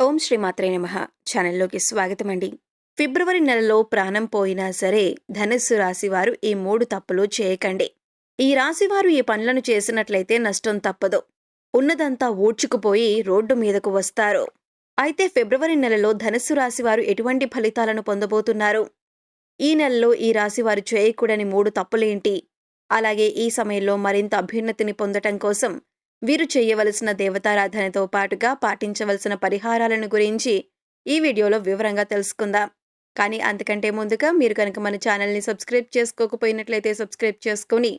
ఓం శ్రీ మాత్రే నమః. ఛానల్లోకి స్వాగతమండి. ఫిబ్రవరి నెలలో ప్రాణం పోయినా సరే ధనుస్సు రాశివారు ఈ 3 తప్పులు చేయకండి. ఈ రాశివారు ఈ పనులను చేసినట్లయితే నష్టం తప్పదు. ఉన్నదంతా ఊడ్చుకుపోయి రోడ్డు మీదకు వస్తారు. అయితే ఫిబ్రవరి నెలలో ధనుస్సు రాశివారు ఎటువంటి ఫలితాలను పొందబోతున్నారు? ఈ నెలలో ఈ రాశివారు చేయకూడని 3 తప్పులేంటి? అలాగే ఈ సమయంలో మరింత అభ్యున్నతిని పొందటం కోసం వీరు చేయవలసిన దేవతారాధనతో పాటుగా పాటించవలసిన పరిహారాలను గురించి ఈ వీడియోలో వివరంగా తెలుసుకుందాం. కానీ అంతకంటే ముందుగా మీరు కనుక మన ఛానల్ని సబ్స్క్రైబ్ చేసుకోకపోయినట్లయితే సబ్స్క్రైబ్ చేసుకుని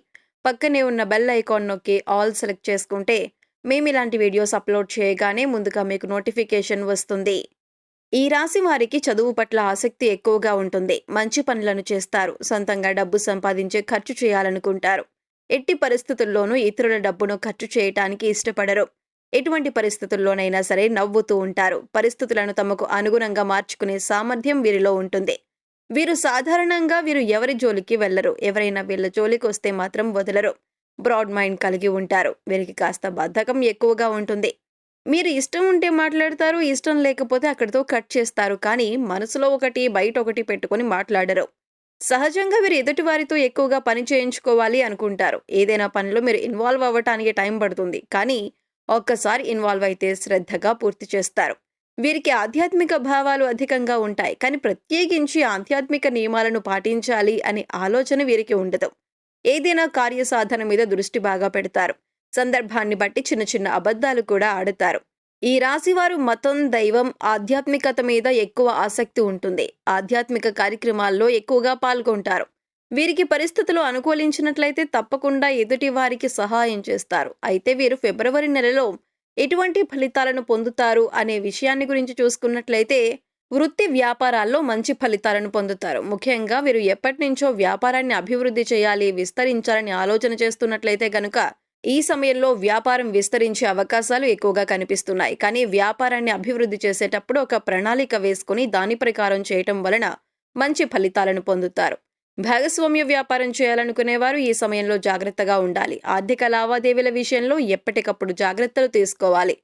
పక్కనే ఉన్న బెల్ ఐకాన్ నొక్కి ఆల్ సెలెక్ట్ చేసుకుంటే మేము ఇలాంటి వీడియోస్ అప్లోడ్ చేయగానే ముందుగా మీకు నోటిఫికేషన్ వస్తుంది. ఈ రాశి వారికి చదువు పట్ల ఆసక్తి ఎక్కువగా ఉంటుంది. మంచి పనులను చేస్తారు. సొంతంగా డబ్బు సంపాదించే ఖర్చు చేయాలనుకుంటారు. ఎట్టి పరిస్థితుల్లోనూ ఇతరుల డబ్బును ఖర్చు చేయటానికి ఇష్టపడరు. ఎటువంటి పరిస్థితుల్లోనైనా సరే నవ్వుతూ ఉంటారు. పరిస్థితులను తమకు అనుగుణంగా మార్చుకునే సామర్థ్యం వీరిలో ఉంటుంది. వీరు ఎవరి జోలికి వెళ్లరు. ఎవరైనా వీళ్ళ జోలికి వస్తే మాత్రం వదలరు. బ్రాడ్ మైండ్ కలిగి ఉంటారు. వీరికి కాస్త బద్ధకం ఎక్కువగా ఉంటుంది. మీరు ఇష్టం ఉంటే మాట్లాడతారు, ఇష్టం లేకపోతే అక్కడితో కట్ చేస్తారు. కానీ మనసులో ఒకటి బయట ఒకటి పెట్టుకుని మాట్లాడరు. సహజంగా వీరు ఎదుటి వారితో ఎక్కువగా పని చేయించుకోవాలి అనుకుంటారు. ఏదైనా పనిలో మీరు ఇన్వాల్వ్ అవ్వటానికి టైం పడుతుంది. కానీ ఒక్కసారి ఇన్వాల్వ్ అయితే శ్రద్ధగా పూర్తి చేస్తారు. వీరికి ఆధ్యాత్మిక భావాలు అధికంగా ఉంటాయి. కానీ ప్రత్యేకించి ఆధ్యాత్మిక నియమాలను పాటించాలి అనే ఆలోచన వీరికి ఉండదు. ఏదైనా కార్యసాధన మీద దృష్టి బాగా పెడతారు. సందర్భాన్ని బట్టి చిన్న చిన్న అబద్ధాలు కూడా ఆడతారు. ఈ రాశివారు మతం, దైవం, ఆధ్యాత్మికత మీద ఎక్కువ ఆసక్తి ఉంటుంది. ఆధ్యాత్మిక కార్యక్రమాల్లో ఎక్కువగా పాల్గొంటారు. వీరికి పరిస్థితులు అనుకూలించినట్లయితే తప్పకుండా ఎదుటి వారికి సహాయం చేస్తారు. అయితే వీరు ఫిబ్రవరి నెలలో ఎటువంటి ఫలితాలను పొందుతారు అనే విషయాన్ని గురించి చూసుకున్నట్లయితే వృత్తి వ్యాపారాల్లో మంచి ఫలితాలను పొందుతారు. ముఖ్యంగా వీరు ఎప్పటి నుంచో వ్యాపారాన్ని అభివృద్ధి చేయాలి, విస్తరించాలని ఆలోచన చేస్తున్నట్లయితే గనుక ఈ సమయంలో వ్యాపారం విస్తరించే అవకాశాలు ఎక్కువగా కనిపిస్తున్నాయి. కానీ వ్యాపారాన్ని అభివృద్ధి చేసేటప్పుడు ఒక ప్రణాళిక వేసుకుని దాని ప్రకారం చేయటం వలన మంచి ఫలితాలను పొందుతారు. భాగస్వామ్య వ్యాపారం చేయాలనుకునేవారు ఈ సమయంలో జాగ్రత్తగా ఉండాలి. ఆర్థిక లావాదేవీల విషయంలో ఎప్పటికప్పుడు జాగ్రత్తలు తీసుకోవాలి.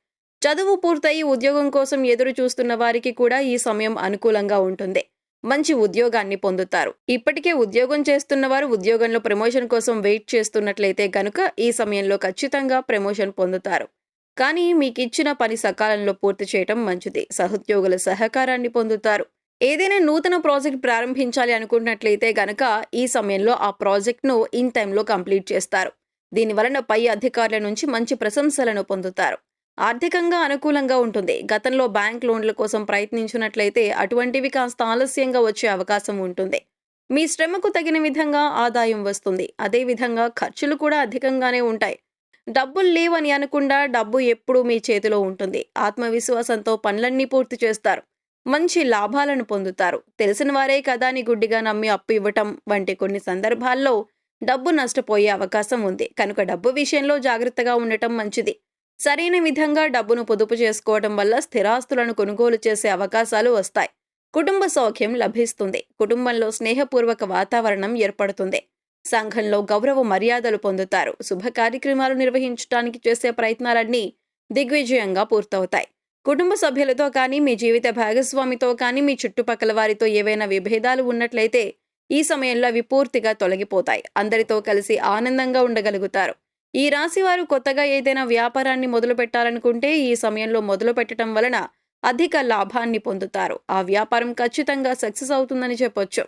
చదువు పూర్తయి ఉద్యోగం కోసం ఎదురు చూస్తున్న వారికి కూడా ఈ సమయం అనుకూలంగా ఉంటుంది. మంచి ఉద్యోగాన్ని పొందుతారు. ఇప్పటికే ఉద్యోగం చేస్తున్న వారు ఉద్యోగంలో ప్రమోషన్ కోసం వెయిట్ చేస్తున్నట్లయితే గనుక ఈ సమయంలో ఖచ్చితంగా ప్రమోషన్ పొందుతారు. కానీ మీకిచ్చిన పని సకాలంలో పూర్తి చేయటం మంచిది. సహోద్యోగుల సహకారాన్ని పొందుతారు. ఏదైనా నూతన ప్రాజెక్ట్ ప్రారంభించాలి అనుకున్నట్లయితే గనక ఈ సమయంలో ఆ ప్రాజెక్ట్ను ఇన్ టైంలో కంప్లీట్ చేస్తారు. దీనివలన పై అధికారుల నుంచి మంచి ప్రశంసలను పొందుతారు. ఆర్థికంగా అనుకూలంగా ఉంటుంది. గతంలో బ్యాంక్ లోన్ల కోసం ప్రయత్నించినట్లయితే అటువంటివి కాస్త ఆలస్యంగా వచ్చే అవకాశం ఉంటుంది. మీ శ్రమకు తగిన విధంగా ఆదాయం వస్తుంది. అదేవిధంగా ఖర్చులు కూడా అధికంగానే ఉంటాయి. డబ్బులు లేవని అనకుండా డబ్బు ఎప్పుడూ మీ చేతిలో ఉంటుంది. ఆత్మవిశ్వాసంతో పనులన్నీ పూర్తి చేస్తారు. మంచి లాభాలను పొందుతారు. తెలిసిన వారే కదా అని గుడ్డిగా నమ్మి అప్పు ఇవ్వటం వంటి కొన్ని సందర్భాల్లో డబ్బు నష్టపోయే అవకాశం ఉంది. కనుక డబ్బు విషయంలో జాగ్రత్తగా ఉండటం మంచిది. సరైన విధంగా డబ్బును పొదుపు చేసుకోవడం వల్ల స్థిరాస్తులను కొనుగోలు చేసే అవకాశాలు వస్తాయి. కుటుంబ సౌఖ్యం లభిస్తుంది. కుటుంబంలో స్నేహపూర్వక వాతావరణం ఏర్పడుతుంది. సంఘంలో గౌరవ మర్యాదలు పొందుతారు. శుభ కార్యక్రమాలు నిర్వహించడానికి చేసే ప్రయత్నాలన్నీ దిగ్విజయంగా పూర్తవుతాయి. కుటుంబ సభ్యులతో కానీ, మీ జీవిత భాగస్వామితో కానీ, మీ చుట్టుపక్కల వారితో ఏవైనా విభేదాలు ఉన్నట్లయితే ఈ సమయంలో అవి పూర్తిగా తొలగిపోతాయి. అందరితో కలిసి ఆనందంగా ఉండగలుగుతారు. ఈ రాశివారు కొత్తగా ఏదైనా వ్యాపారాన్ని మొదలు పెట్టాలనుకుంటే ఈ సమయంలో మొదలు పెట్టడం వలన అధిక లాభాన్ని పొందుతారు. ఆ వ్యాపారం ఖచ్చితంగా సక్సెస్ అవుతుందని చెప్పొచ్చు.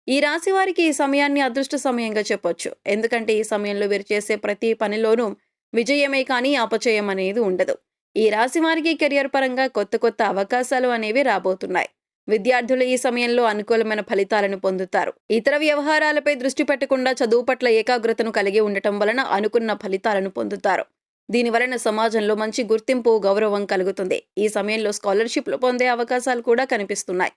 ఈ రాశి వారికి ఈ సమయాన్ని అదృష్ట సమయంగా చెప్పొచ్చు. ఎందుకంటే ఈ సమయంలో వీరు చేసే ప్రతి పనిలోనూ విజయమే కానీ అపజయం అనేది ఉండదు. ఈ రాశి వారికి కెరియర్ పరంగా కొత్త కొత్త అవకాశాలు అనేవి రాబోతున్నాయి. విద్యార్థులు ఈ సమయంలో అనుకూలమైన ఫలితాలను పొందుతారు. ఇతర వ్యవహారాలపై దృష్టి పెట్టకుండా చదువు పట్ల ఏకాగ్రతను కలిగి ఉండటం వలన అనుకున్న ఫలితాలను పొందుతారు. దీనివలన సమాజంలో మంచి గుర్తింపు, గౌరవం కలుగుతుంది. ఈ సమయంలో స్కాలర్షిప్లు పొందే అవకాశాలు కూడా కనిపిస్తున్నాయి.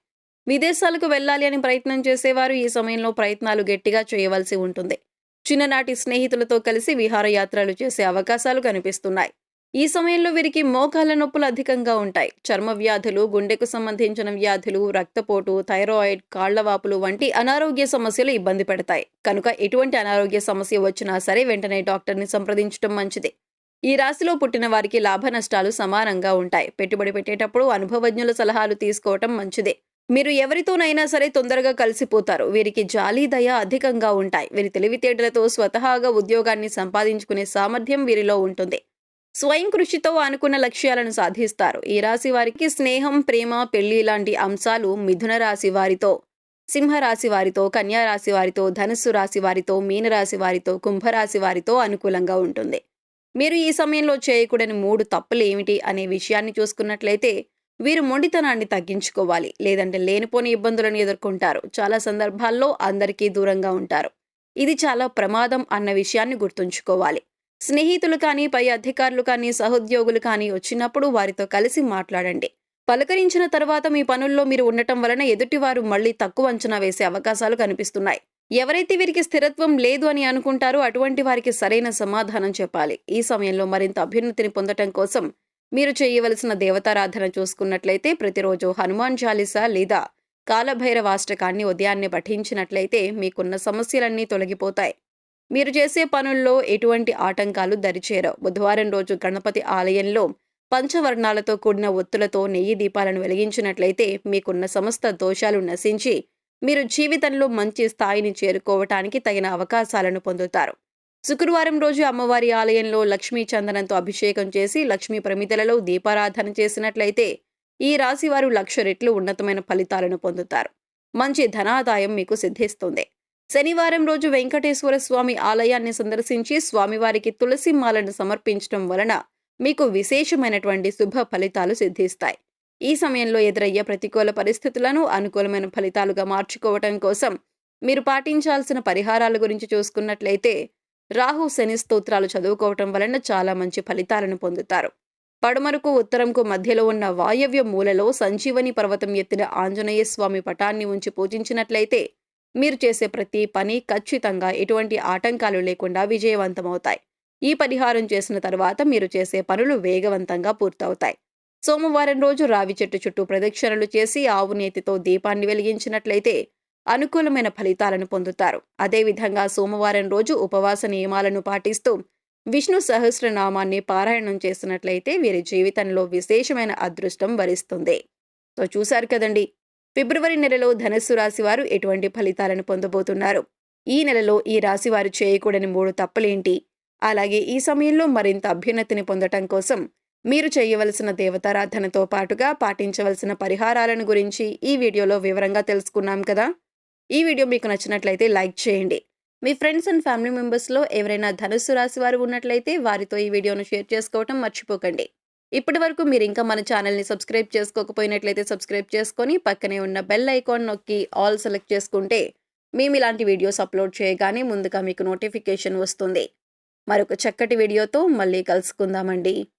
విదేశాలకు వెళ్లాలి అని ప్రయత్నం చేసేవారు ఈ సమయంలో ప్రయత్నాలు గట్టిగా చేయవలసి ఉంటుంది. చిన్ననాటి స్నేహితులతో కలిసి విహారయాత్రలు చేసే అవకాశాలు కనిపిస్తున్నాయి. ఈ సమయంలో వీరికి మోకాళ్ళ నొప్పులు అధికంగా ఉంటాయి. చర్మ వ్యాధులు, గుండెకు సంబంధించిన వ్యాధులు, రక్తపోటు, థైరాయిడ్, కాళ్లవాపులు వంటి అనారోగ్య సమస్యలు ఇబ్బంది పెడతాయి. కనుక ఎటువంటి అనారోగ్య సమస్య వచ్చినా సరే వెంటనే డాక్టర్ని సంప్రదించడం మంచిది. ఈ రాశిలో పుట్టిన వారికి లాభ నష్టాలు సమానంగా ఉంటాయి. పెట్టుబడి పెట్టేటప్పుడు అనుభవజ్ఞుల సలహాలు తీసుకోవటం మంచిదే. మీరు ఎవరితోనైనా సరే తొందరగా కలిసిపోతారు. వీరికి జాలి, దయ అధికంగా ఉంటాయి. వీరి తెలివితేటలతో స్వతహాగా ఉద్యోగాన్ని సంపాదించుకునే సామర్థ్యం వీరిలో ఉంటుంది. స్వయం కృషితో అనుకున్న లక్ష్యాలను సాధిస్తారు. ఈ రాశి వారికి స్నేహం, ప్రేమ, పెళ్లి లాంటి అంశాలు మిథున రాశి వారితో, సింహరాశి వారితో, కన్యా రాశి వారితో, ధనుస్సు రాశి వారితో, మీనరాశి వారితో, కుంభరాశి వారితో అనుకూలంగా ఉంటుంది. మీరు ఈ సమయంలో చేయకూడని 3 తప్పులు ఏమిటి అనే విషయాన్ని చూసుకున్నట్లయితే, వీరు మొండితనాన్ని తగ్గించుకోవాలి. లేదంటే లేనిపోని ఇబ్బందులను ఎదుర్కొంటారు. చాలా సందర్భాల్లో అందరికీ దూరంగా ఉంటారు. ఇది చాలా ప్రమాదం అన్న విషయాన్ని గుర్తుంచుకోవాలి. స్నేహితులు కానీ, పై అధికారులు కానీ, సహోద్యోగులు కానీ వచ్చినప్పుడు వారితో కలిసి మాట్లాడండి. పలకరించిన తర్వాత మీ పనుల్లో మీరు ఉండటం వలన ఎదుటివారు మళ్లీ తక్కువ అంచనా వేసే అవకాశాలు కనిపిస్తున్నాయి. ఎవరైతే వీరికి స్థిరత్వం లేదు అని అనుకుంటారో అటువంటి వారికి సరైన సమాధానం చెప్పాలి. ఈ సమయంలో మరింత అభ్యున్నతిని పొందటం కోసం మీరు చేయవలసిన దేవతారాధన చూసుకున్నట్లయితే ప్రతిరోజు హనుమాన్ చాలీసా లేదా కాలభైరవాష్టకాన్ని ఉదయాన్నే పఠించినట్లయితే మీకున్న సమస్యలన్నీ తొలగిపోతాయి. మీరు చేసే పనుల్లో ఎటువంటి ఆటంకాలు దరిచేరవు. బుధవారం రోజు గణపతి ఆలయంలో పంచవర్ణాలతో కూడిన ఒత్తులతో నెయ్యి దీపాలను వెలిగించినట్లయితే మీకున్న సమస్త దోషాలు నశించి మీరు జీవితంలో మంచి స్థాయిని చేరుకోవటానికి తగిన అవకాశాలను పొందుతారు. శుక్రవారం రోజు అమ్మవారి ఆలయంలో లక్ష్మీ చందనంతో అభిషేకం చేసి లక్ష్మీ ప్రమిదలలో దీపారాధన చేసినట్లయితే ఈ రాశి వారు 1,00,000 రెట్లు ఉన్నతమైన ఫలితాలను పొందుతారు. మంచి ధనాదాయం మీకు సిద్ధిస్తుంది. శనివారం రోజు వెంకటేశ్వర స్వామి ఆలయాన్ని సందర్శించి స్వామివారికి తులసి మాలను సమర్పించడం వలన మీకు విశేషమైనటువంటి శుభ ఫలితాలు సిద్ధిస్తాయి. ఈ సమయంలో ఎదురయ్యే ప్రతికూల పరిస్థితులను అనుకూలమైన ఫలితాలుగా మార్చుకోవటం కోసం మీరు పాటించాల్సిన పరిహారాల గురించి చూసుకున్నట్లయితే రాహు శని స్తోత్రాలు చదువుకోవటం వలన చాలా మంచి ఫలితాలను పొందుతారు. పడమరకు ఉత్తరంకు మధ్యలో ఉన్న వాయవ్య మూలలో సంజీవని పర్వతం ఎత్తిన ఆంజనేయ స్వామి పటాన్ని ఉంచి పూజించినట్లయితే మీరు చేసే ప్రతి పని ఖచ్చితంగా ఎటువంటి ఆటంకాలు లేకుండా విజయవంతమవుతాయి. ఈ పరిహారం చేసిన తర్వాత మీరు చేసే పనులు వేగవంతంగా పూర్తవుతాయి. సోమవారం రోజు రావి చెట్టు చుట్టూ ప్రదక్షిణలు చేసి ఆవు నేతితో దీపాన్ని వెలిగించినట్లయితే అనుకూలమైన ఫలితాలను పొందుతారు. అదేవిధంగా సోమవారం రోజు ఉపవాస నియమాలను పాటిస్తూ విష్ణు సహస్రనామాన్ని పారాయణం చేసినట్లయితే వీరి జీవితంలో విశేషమైన అదృష్టం వరిస్తుంది. సో చూశారు కదండి, ఫిబ్రవరి నెలలో ధనుస్సు రాశి వారు ఎటువంటి ఫలితాలను పొందబోతున్నారు. ఈ నెలలో ఈ రాశి వారు చేయకూడని 3 తప్పులేంటి, అలాగే ఈ సమయంలో మరింత అభ్యున్నతిని పొందటం కోసం మీరు చేయవలసిన దేవతారాధనతో పాటుగా పాటించవలసిన పరిహారాలను గురించి ఈ వీడియోలో వివరంగా తెలుసుకున్నాం కదా. ఈ వీడియో మీకు నచ్చినట్లయితే లైక్ చేయండి. మీ ఫ్రెండ్స్ అండ్ ఫ్యామిలీ మెంబర్స్లో ఎవరైనా ధనుస్సు రాశి వారు ఉన్నట్లయితే వారితో ఈ వీడియోను షేర్ చేసుకోవటం మర్చిపోకండి. ఇప్పటి వరకు మీరు ఇంకా మన ఛానల్ని సబ్స్క్రైబ్ చేసుకోకపోయినట్లయితే సబ్స్క్రైబ్ చేసుకొని పక్కనే ఉన్న బెల్ ఐకాన్ నొక్కి ఆల్ సెలెక్ట్ చేసుకుంటే మేము ఇలాంటి వీడియోస్ అప్లోడ్ చేయగానే ముందుగా మీకు నోటిఫికేషన్ వస్తుంది. మరొక చక్కటి వీడియోతో మళ్ళీ కలుసుకుందామండి.